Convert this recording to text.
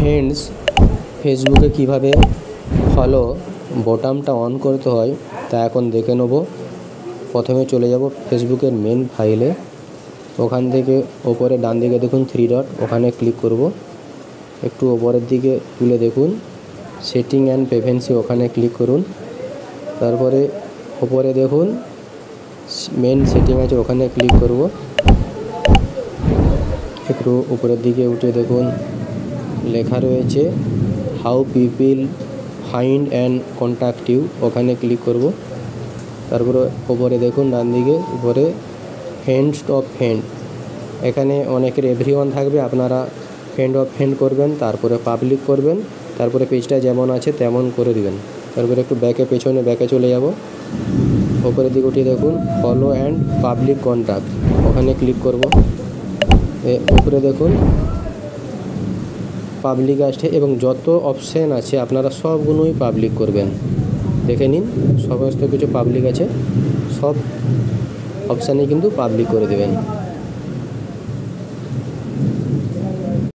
Friends, ফেসবুকে কিভাবে follow বোতামটা on করতে হয় তা এখন দেখে নেব। প্রথমে চলে যাব ফেসবুকের মেন ফাইলে। ওখান থেকে ওপরে ডান দিকে দেখুন 3 ডট, ওখানে ক্লিক করব। একটু ওপরের দিকে তুলে দেখুন সেটিং অ্যান্ড প্রেফারেন্স, ওখানে ক্লিক করুন। তারপরে ওপরে দেখুন মেন সেটিং আছে, ওখানে ক্লিক করব। একটু উপরের দিকে উঠে দেখুন লেখা রয়েছে how people find and contact you, ওখানে ক্লিক করব। তারপরে ওপরে দেখুন ডান দিকে উপরে ফ্রেন্ডস অফ ফ্রেন্ড, এখানে অনেকের এভরিওয়ান থাকবে, আপনারা ফ্রেন্ড অফ ফ্রেন্ড করবেন, তারপরে পাবলিক করবেন, তারপরে পেজটা যেমন আছে তেমন করে দিবেন। তারপরে একটু পেছনে ব্যাকে চলে যাব। ওপরের দিকে উঠে দেখুন ফলো অ্যান্ড পাবলিক কন্ট্যাক্ট, ওখানে ক্লিক করব। উপরে দেখুন পাবলিক আসছে এবং যত অপশান আছে আপনারা সবগুলোই পাবলিক করবেন। দেখে নিন সমস্ত কিছু পাবলিক আছে, সব অপশানে কিন্তু পাবলিক করে দেবেন।